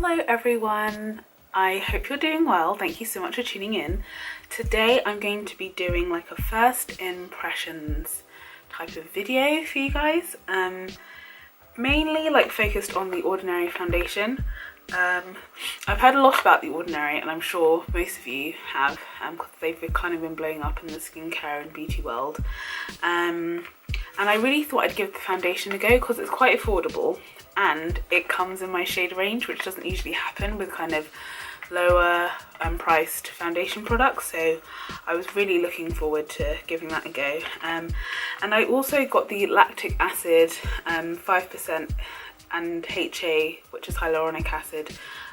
Hello everyone, I hope you're doing well. Thank you so much for tuning in. Today I'm going to be doing like a first impressions type of video for you guys, mainly like focused on the Ordinary foundation. I've heard a lot about the Ordinary, and I'm sure most of you have, because they've kind of been blowing up in the skincare and beauty world, and I really thought I'd give the foundation a go because it's quite affordable and it comes in my shade range, which doesn't usually happen with kind of lower priced foundation products. So I was really looking forward to giving that a go, and I also got the lactic acid 5% and HA, which is hyaluronic acid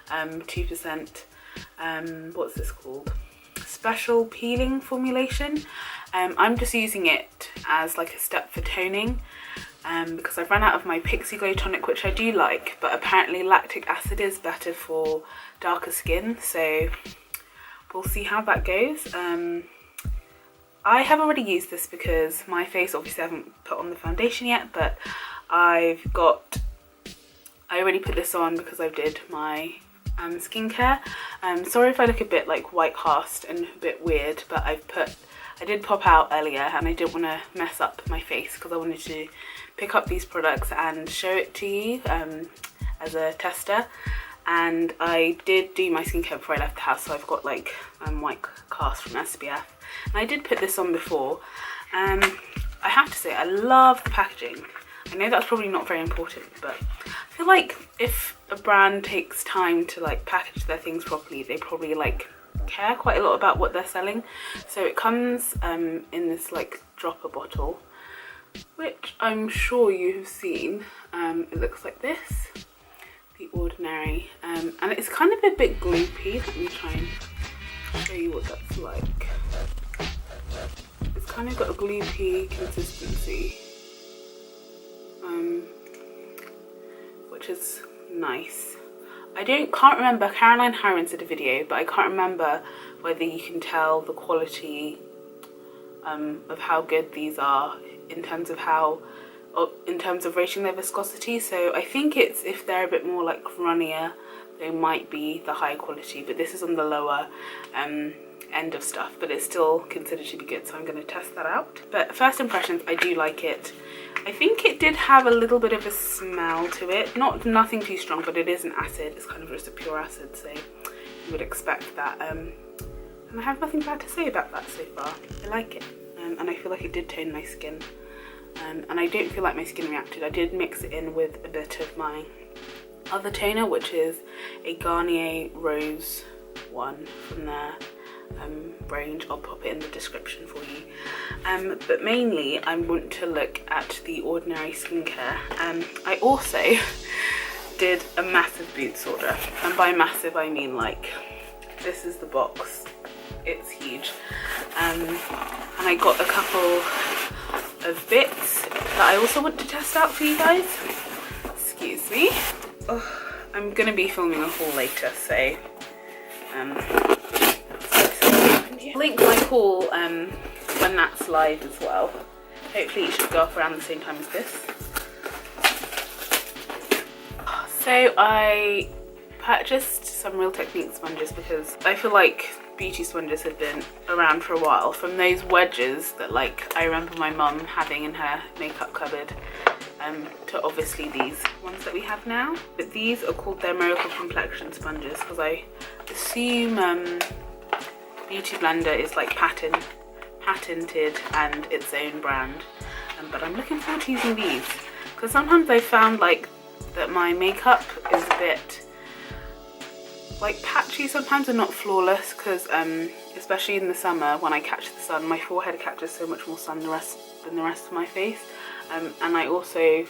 2%, what's this called, special peeling formulation. I'm just using it as like a step for toning, because I've run out of my Pixie Glow tonic, which I do like, but apparently lactic acid is better for darker skin, so we'll see how that goes. I have already used this because my face, obviously I haven't put on the foundation yet, but I already put this on because I did my skincare. Sorry if I look a bit like white cast and a bit weird, but I did pop out earlier and I didn't want to mess up my face because I wanted to pick up these products and show it to you as a tester. And I did do my skincare before I left the house, so I've got like white cast from SPF, and I did put this on before. I have to say I love the packaging. I know that's probably not very important, but I feel like if a brand takes time to like package their things properly, they probably like care quite a lot about what they're selling. So it comes in this like dropper bottle, which I'm sure you have seen. It looks like this, the Ordinary, and it's kind of a bit gloopy. Let me try and show you what that's like. It's kind of got a gloopy consistency, which is nice. I can't remember, Caroline Hirons did a video, but I can't remember whether you can tell the quality of how good these are in terms of rating their viscosity. So I think it's, if they're a bit more like runnier, they might be the high quality, but this is on the lower end of stuff, but it's still considered to be good, so I'm going to test that out. But first impressions, I do like it. I think it did have a little bit of a smell to it, nothing too strong, but it is an acid. It's kind of just a pure acid, so you would expect that, and I have nothing bad to say about that so far. I like it, and I feel like it did tone my skin, and I don't feel like my skin reacted. I did mix it in with a bit of my other toner, which is a Garnier Rose one from their range. I'll pop it in the description for you, but mainly I want to look at the Ordinary skincare. I also did a massive Boots order, and by massive I mean like, this is the box, it's huge, and I got a couple of bits that I also want to test out for you guys. Excuse me. Oh, I'm gonna be filming a haul later, so link my haul when that's live as well. Hopefully it should go up around the same time as this. So I purchased some Real Techniques sponges because I feel like beauty sponges have been around for a while, from those wedges that like I remember my mum having in her makeup cupboard, to obviously these ones that we have now. But these are called their Miracle Complexion sponges because I assume Beauty Blender is like patented and its own brand, but I'm looking forward to using these because sometimes I found like that my makeup is a bit like patchy sometimes and not flawless, because especially in the summer when I catch the sun, my forehead catches so much more sun than the rest of my face, and I also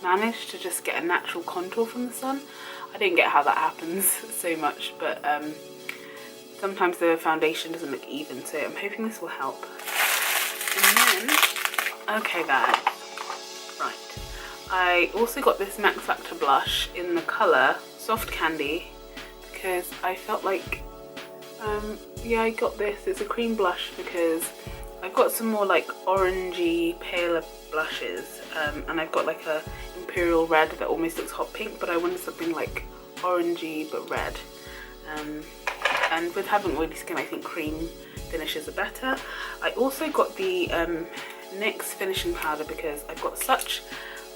managed to just get a natural contour from the sun. I don't get how that happens so much, but sometimes the foundation doesn't look even, so I'm hoping this will help. And then, okay there, right, I also got this Max Factor blush in the colour Soft Candy because I felt like, yeah, I got this, it's a cream blush because I've got some more like orangey, paler blushes, and I've got like a Imperial Red that almost looks hot pink, but I wanted something like orangey but red. And with having oily skin, I think cream finishes are better. I also got the NYX finishing powder because I've got such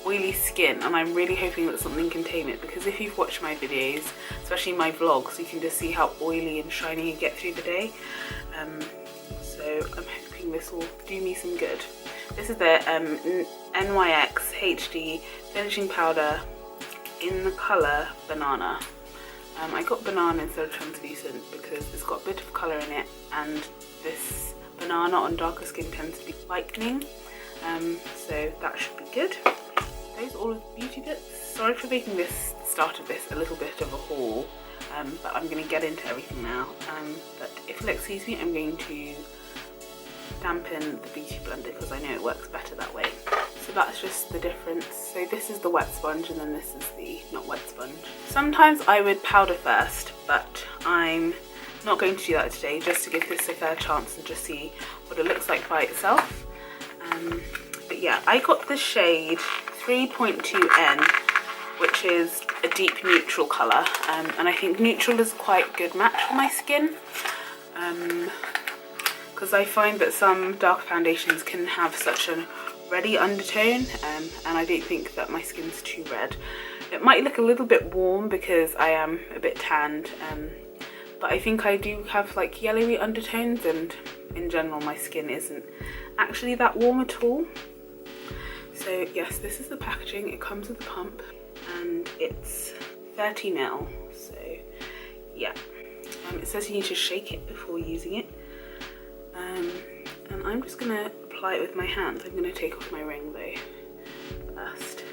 oily skin and I'm really hoping that something can tame it, because if you've watched my videos, especially my vlogs, you can just see how oily and shiny I get through the day. So I'm hoping this will do me some good. This is the NYX HD finishing powder in the colour Banana. I got Banana instead of translucent because it's got a bit of colour in it, and this Banana on darker skin tends to be lightening, so that should be good. Those are all of the beauty bits. Sorry for making this start of this a little bit of a haul, but I'm going to get into everything now. But if you'll excuse me, I'm going to dampen the beauty blender because I know it works better that way. So that's just the difference. So this is the wet sponge and then this is the not wet sponge. Sometimes I would powder first, but I'm not going to do that today, just to give this a fair chance and just see what it looks like by itself. But yeah, I got the shade 3.2N, which is a deep neutral colour, and I think neutral is quite a good match for my skin, because I find that some dark foundations can have such a reddy undertone, and I don't think that my skin's too red. It might look a little bit warm because I am a bit tanned, but I think I do have like yellowy undertones, and in general my skin isn't actually that warm at all. So yes, this is the packaging. It comes with a pump and it's 30 ml. So yeah, it says you need to shake it before using it. And I'm just gonna apply it with my hands. I'm gonna take off my ring though first.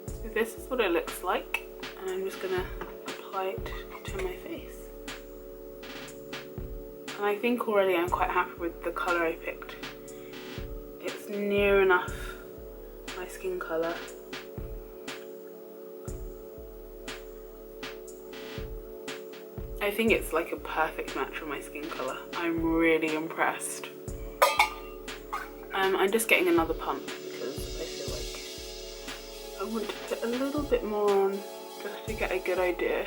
So this is what it looks like, and I'm just gonna apply it to my face. And I think already I'm quite happy with the colour I picked. It's near enough my skin colour. I think it's like a perfect match for my skin colour. I'm really impressed. I'm just getting another pump because I feel like I want to put a little bit more on just to get a good idea.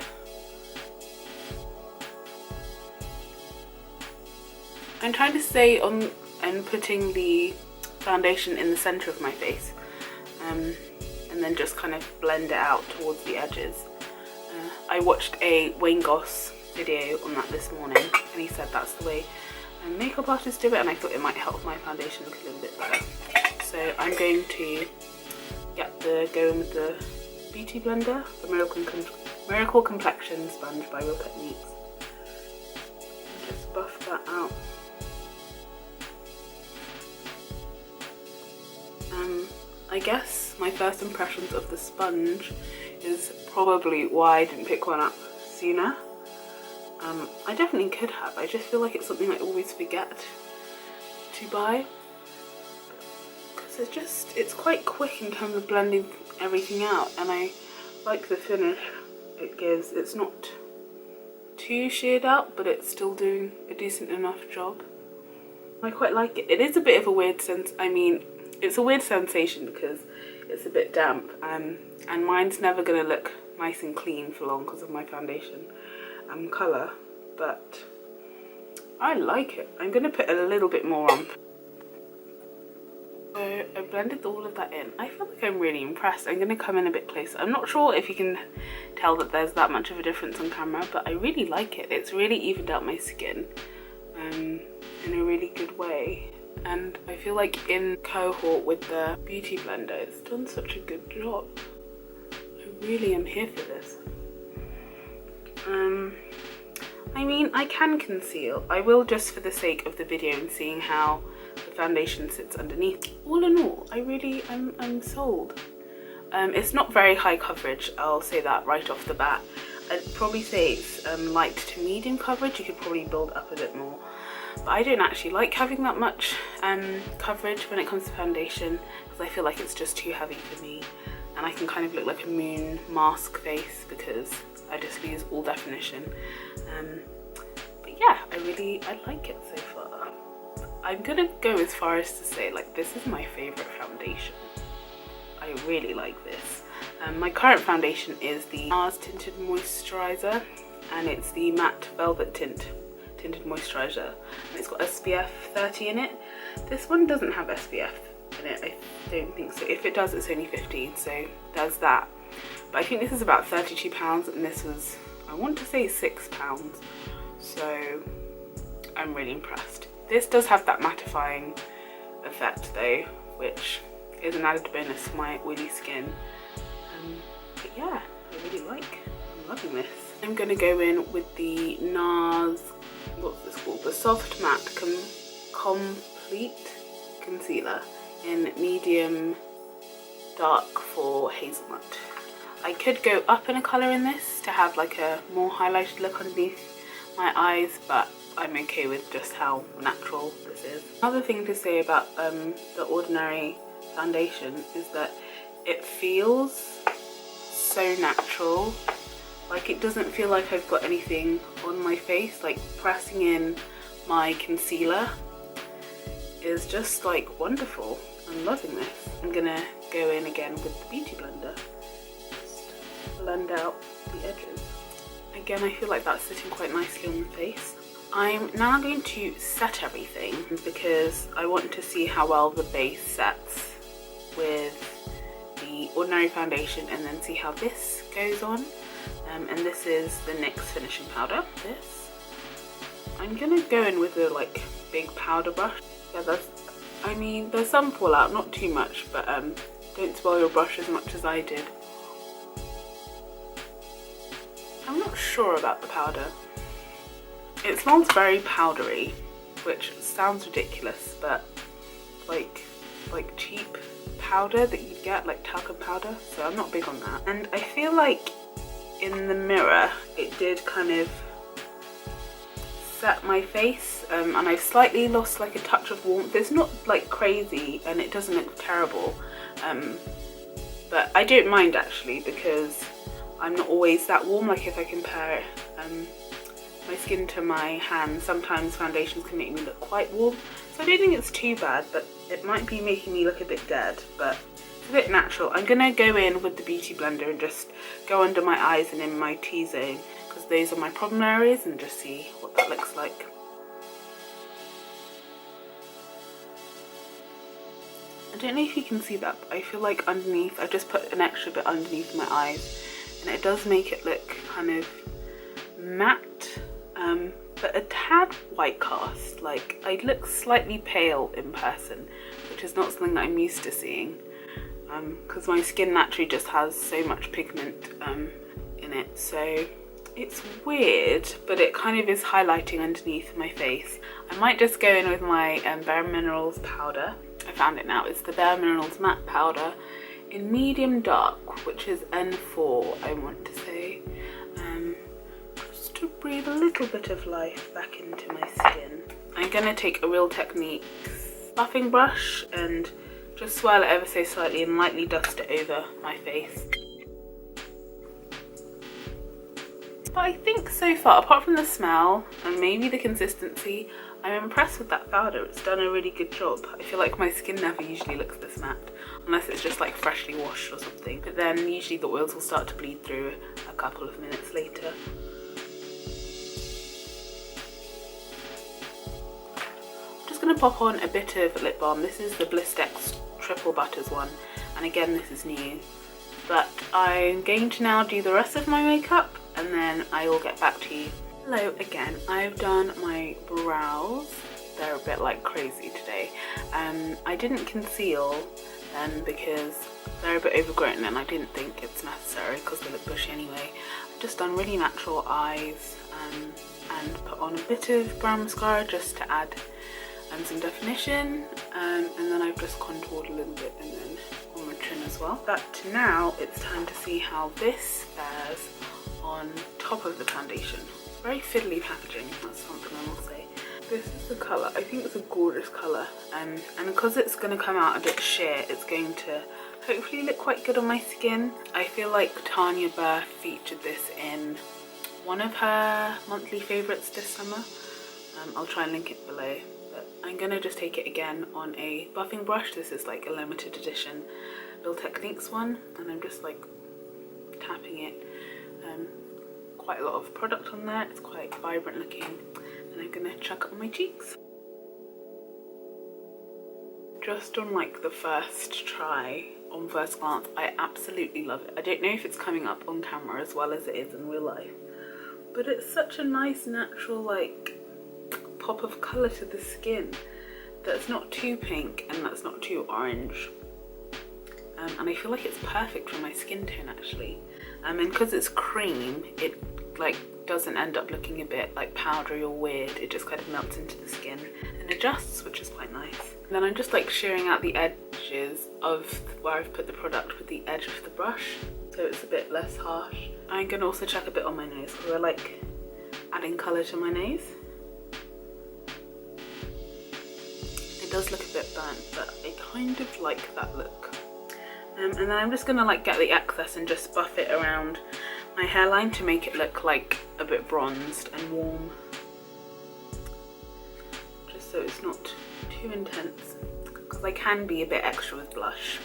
I'm trying to stay on and putting the foundation in the centre of my face, and then just kind of blend it out towards the edges. I watched a Wayne Goss video on that this morning, and he said that's the way makeup artists do it, and I thought it might help my foundation look a little bit better. So I'm going to go in with the beauty blender, the Miracle Complexion sponge by Real Techniques. Just buff that out. I guess my first impressions of the sponge is probably why I didn't pick one up sooner. I definitely could have. I just feel like it's something I always forget to buy, because it's quite quick in terms of blending everything out, and I like the finish it gives. It's not too sheared out, but it's still doing a decent enough job. I quite like it. It is a bit of a weird sense. I mean, it's a weird sensation because it's a bit damp, and mine's never going to look nice and clean for long because of my foundation colour, but I like it. I'm going to put a little bit more on. So I blended all of that in. I feel like I'm really impressed. I'm going to come in a bit closer. I'm not sure if you can tell that there's that much of a difference on camera, but I really like it. It's really evened out my skin in a really good way. And I feel like in cohort with the beauty blender, it's done such a good job. I really am here for this. I mean, I can conceal. I will, just for the sake of the video and seeing how the foundation sits underneath. All in all, I'm sold. It's not very high coverage, I'll say that right off the bat. I'd probably say it's light to medium coverage. You could probably build up a bit more. But I don't actually like having that much coverage when it comes to foundation, because I feel like it's just too heavy for me, and I can kind of look like a moon mask face because I just lose all definition. But yeah, I like it so far. I'm gonna go as far as to say, like, this is my favourite foundation. I I really like this. My current foundation is the NARS Tinted Moisturiser, and it's the Matte Velvet Tinted Moisturiser, and it's got SPF 30 in it. This one doesn't have SPF in it, I don't think so. If it does, it's only 15, so there's that. But I think this is about £32, and this was, I want to say, £6. So I'm really impressed. This does have that mattifying effect though, which is an added bonus for my oily skin. But yeah, I really I'm loving this. I'm gonna go in with the NARS, what's this called? The Soft Matte Complete Concealer in medium dark for Hazelnut. I could go up in a colour in this to have like a more highlighted look underneath my eyes, but I'm okay with just how natural this is. Another thing to say about the Ordinary foundation is that it feels so natural. Like, it doesn't feel like I've got anything on my face. Like, pressing in my concealer is just like wonderful. I'm loving this. I'm gonna go in again with the beauty blender, just blend out the edges. Again, I feel like that's sitting quite nicely on the face. I'm now going to set everything because I want to see how well the base sets with the Ordinary foundation, and then see how this goes on. And this is the NYX finishing powder. This, I'm gonna go in with a like big powder brush. Yeah, I mean, there's some fallout, not too much, but don't spoil your brush as much as I did. I'm not sure about the powder. It smells very powdery, which sounds ridiculous, but like cheap powder that you get, like talcum powder, so I'm not big on that. And I feel like in the mirror it did kind of set my face, and I've slightly lost like a touch of warmth. It's not like crazy and it doesn't look terrible, but I don't mind actually, because I'm not always that warm. Like, if I compare my skin to my hands, sometimes foundations can make me look quite warm, so I don't think it's too bad, but it might be making me look a bit dead, but it's a bit natural. I'm gonna go in with the beauty blender and just go under my eyes and in my T-zone, because those are my problem areas, and just see what that looks like. I don't know if you can see that, but I feel like underneath, I just put an extra bit underneath my eyes, and it does make it look kind of matte, but a tad white cast. Like, I look slightly pale in person, which is not something that I'm used to seeing, because my skin naturally just has so much pigment in it, so it's weird, but it kind of is highlighting underneath my face. I might just go in with my bareMinerals powder. I found it now. It's the bareMinerals matte powder in medium dark, which is N4, I want to say, just to breathe a little bit of life back into my skin. I'm gonna take a Real Techniques buffing brush and just swirl it ever so slightly and lightly dust it over my face. But I think so far, apart from the smell and maybe the consistency, I'm impressed with that powder. It's done a really good job. I feel like my skin never usually looks this matte, unless it's just like freshly washed or something. But then usually the oils will start to bleed through a couple of minutes later. I'm just going to pop on a bit of lip balm. This is the Blistex Tripple Butters one, and again, this is new. But I'm going to now do the rest of my makeup, and then I will get back to you. Hello again. I've done my brows. They're a bit like crazy today. I didn't conceal them because they're a bit overgrown, and I didn't think it's necessary because they look bushy anyway. I've just done really natural eyes and put on a bit of brown mascara just to add some definition, and then I've just contoured a little bit and then on my chin as well. But now it's time to see how this fares on top of the foundation. Very fiddly packaging, that's something I will say. This is the colour. I think it's a gorgeous colour, and because it's going to come out a bit sheer, it's going to hopefully look quite good on my skin. I feel like Tanya Burr featured this in one of her monthly favourites this summer. I'll try and link it below. But I'm going to just take it again on a buffing brush. This is like a limited edition Real Techniques one, and I'm just like tapping it. Quite a lot of product on there, it's quite vibrant looking, and I'm gonna chuck it on my cheeks. Just on like the first try, on first glance, I absolutely love it. I don't know if it's coming up on camera as well as it is in real life, but it's such a nice natural like pop of colour to the skin that's not too pink and that's not too orange. And I feel like it's perfect for my skin tone actually. And because it's cream, it like doesn't end up looking a bit like powdery or weird. It just kind of melts into the skin and adjusts, which is quite nice. And then I'm just like shearing out the edges of where I've put the product with the edge of the brush, so it's a bit less harsh. I'm gonna also check a bit on my nose because I like adding colour to my nose. It does look a bit burnt, but I kind of like that look. And then I'm just gonna like get the excess and just buff it around my hairline to make it look like a bit bronzed and warm, just so it's not too intense, because I can be a bit extra with blush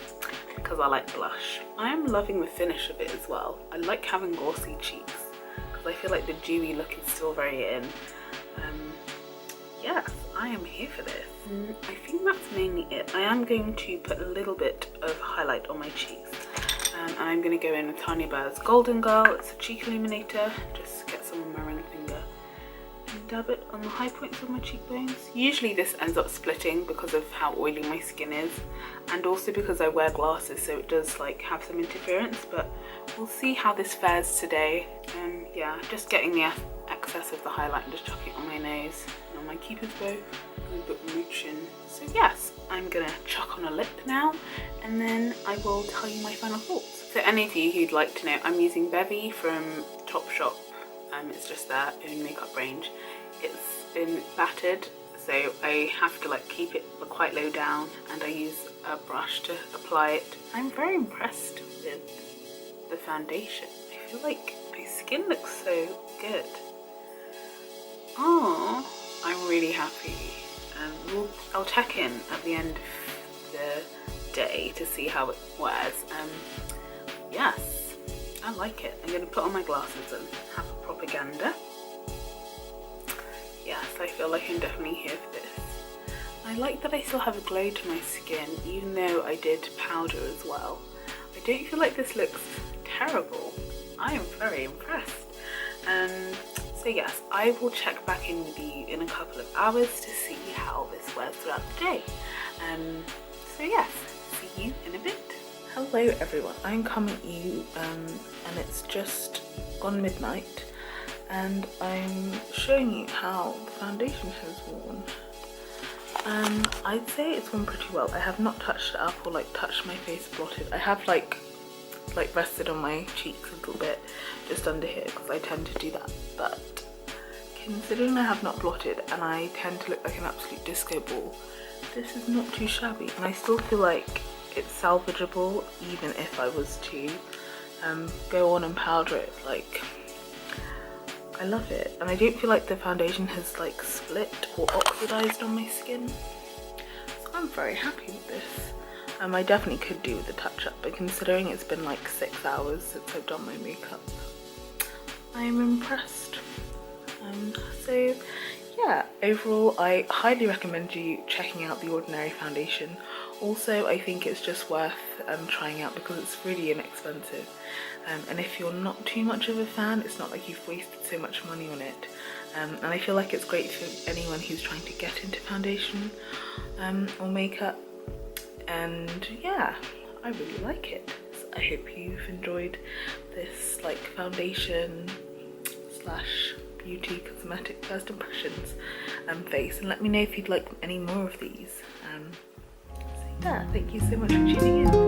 because I like blush. I am loving the finish of it as well. I like having glossy cheeks because I feel like the dewy look is still very in. Yeah, I am here for this. I think that's mainly it. I am going to put a little bit of highlight on my cheeks. And I'm going to go in with Tanya Burr's Golden Girl. It's a cheek illuminator. Just get some on my ring finger and dab it on the high points of my cheekbones. Usually this ends up splitting because of how oily my skin is, and also because I wear glasses, so it does like have some interference, but we'll see how this fares today. Yeah, just getting the excess of the highlight and just chucking it on my nose and on my cupid's bow. A bit mooching. So yes, I'm gonna chuck on a lip now, and then I will tell you my final thoughts. So any of you who'd like to know, I'm using Bevy from Topshop. It's just their own makeup range. It's been battered, so I have to like keep it quite low down, and I use a brush to apply it. I'm very impressed with the foundation. I feel like my skin looks so good. Oh, I'm really happy. I'll check in at the end of the day to see how it wears. Yes, I like it. I'm going to put on my glasses and have a propaganda. Yes, I feel like I'm definitely here for this. I like that I still have a glow to my skin, even though I did powder as well. I don't feel like this looks terrible. I am very impressed. So yes, I will check back in with you in a couple of hours to see how this wears throughout the day. So yes, see you in a bit. Hello everyone, I'm coming at you and it's just gone midnight, and I'm showing you how the foundation has worn. I'd say it's worn pretty well. I have not touched it up or like touched my face blotted. I have like rested on my cheeks a little bit just under here because I tend to do that, but considering I have not blotted and I tend to look like an absolute disco ball, this is not too shabby, and I still feel like it's salvageable even if I was to go on and powder it. Like, I love it, and I don't feel like the foundation has like split or oxidized on my skin, so I'm very happy with this. I definitely could do with a touch-up, but considering it's been like 6 hours since I've done my makeup, I'm impressed. So yeah, overall I highly recommend you checking out the Ordinary foundation. Also, I think it's just worth trying out because it's really inexpensive, and if you're not too much of a fan, it's not like you've wasted so much money on it. And I feel like it's great for anyone who's trying to get into foundation or makeup. And yeah, I really like it. So I hope you've enjoyed this like foundation slash beauty cosmetic first impressions face, and let me know if you'd like any more of these. So yeah, thank you so much for tuning in.